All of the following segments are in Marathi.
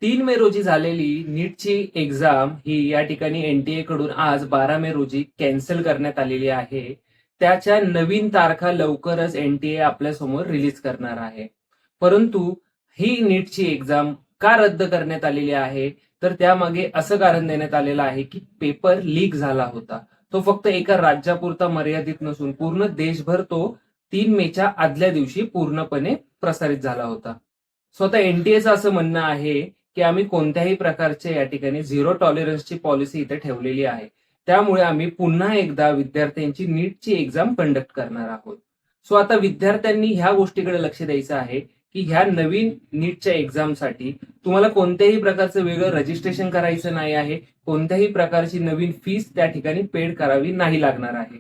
3 मे रोजी झालेली नीटची एक्झाम ही या ठिकाणी एनटीए कडून आज 12 मे रोजी कॅन्सल करण्यात आलेली आहे. त्याच्या नवीन तारखा लवकरच एनटीए आपल्या समोर रिलीज करणार आहे. परंतु ही नीटची एक्झाम का रद्द करण्यात आलेली आहे? तर त्यामागे असं कारण देण्यात आलेलं आहे की पेपर लीक झाला होता. तो फक्त एका राज्यापुरता मर्यादित नसून पूर्ण देशभर तो 3 मेच्या आदल्या दिवशी पूर्णपणे प्रसारित झाला होता. स्वतः एनटीएचं असं म्हणणं आहे की आम्ही कोणत्याही प्रकारचे या ठिकाणी झिरो टॉलरन्सची पॉलिसी इथे ठेवलेली आहे. त्यामुळे आम्ही पुन्हा एकदा विद्यार्थ्यांची नीटची एक्झाम कंडक्ट करणार आहोत. सो आता विद्यार्थ्यांनी ह्या गोष्टीकडे लक्ष द्यायचं आहे की ह्या नवीन नीटच्या एक्झामसाठी तुम्हाला कोणत्याही प्रकारचं वेगळं रजिस्ट्रेशन करायचं नाही आहे. कोणत्याही प्रकारची नवीन फीस त्या ठिकाणी पेड करावी नाही लागणार आहे.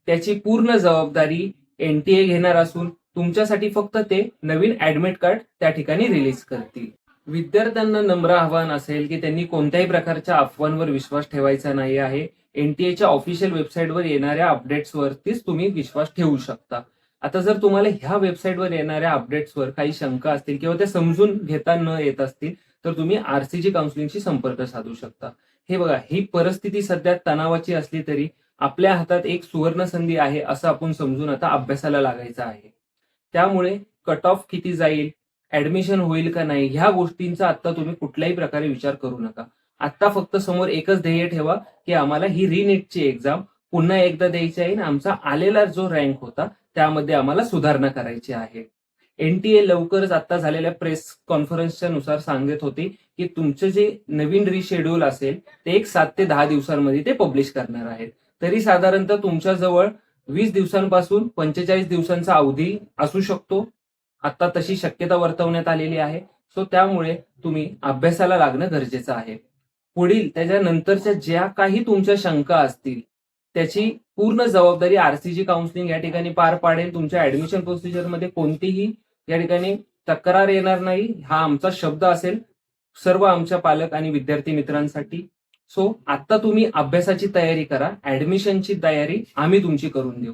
त्याची पूर्ण जबाबदारी एनटीए घेणार असून तुमच्यासाठी फक्त ते नवीन ऍडमिट कार्ड त्या ठिकाणी रिलीज करतील. विद्यार्थ्यांना नम्र आवाहन असेल की त्यांनी कोणत्याही प्रकारच्या अफवांवर विश्वास ठेवायचा नाही आहे. एनटीएच्या ऑफिशियल वेबसाईटवर येणाऱ्या अपडेट्सवरतीच तुम्ही विश्वास ठेवू शकता. आता जर तुम्हाला ह्या वेबसाईटवर येणाऱ्या अपडेट्सवर काही शंका असतील किंवा ते समजून घेता न येत असतील तर तुम्ही आरसीजी काउन्सिलिंगशी संपर्क साधू शकता. हे बघा, ही परिस्थिती सध्या तणावाची असली तरी आपल्या हातात एक सुवर्ण संधी आहे असं आपण समजून आता अभ्यासाला लागायचं आहे. त्यामुळे कट ऑफ किती जाईल, ऍडमिशन होईल का नाही, ह्या गोष्टींचा आता तुम्ही कुठल्याही प्रकारे विचार करू नका. आता फक्त समोर एकच ध्येय ठेवा की आम्हाला ही रिनीटची एक्झाम पुन्हा एकदा द्यायची आहे आणि आमचा आलेला जो रँक होता त्यामध्ये आम्हाला सुधारणा करायची आहे. एनटीए लवकरच आता झालेल्या प्रेस कॉन्फरन्सच्या नुसार सांगत होते की तुमचं जे नवीन रिशेड्यूल असेल ते एक 7 ते 10 दिवसांमध्ये ते पब्लिश करणार आहेत. तरी साधारणतः तुमच्याजवळ 20 दिवसांपासून 45 दिवसांचा अवधी असू शकतो. आता तशी शक्यता वर्तवण्यात आलेली आहे. सो त्यामुळे तुम्ही अभ्यासाला लागणं गरजेचं आहे. पुढील त्याच्यानंतरच्या ज्या काही तुमच्या शंका असतील त्याची पूर्ण जबाबदारी आरसीजी काउन्सिलिंग या ठिकाणी पार पाडेल. तुमच्या ऍडमिशन प्रोसिजरमध्ये कोणतीही या ठिकाणी तक्रार येणार नाही, हा आमचा शब्द असेल सर्व आमच्या पालक आणि विद्यार्थी मित्रांसाठी. सो आता तुम्ही अभ्यासाची तयारी करा, ऍडमिशनची तयारी आम्ही तुमची करून देऊ.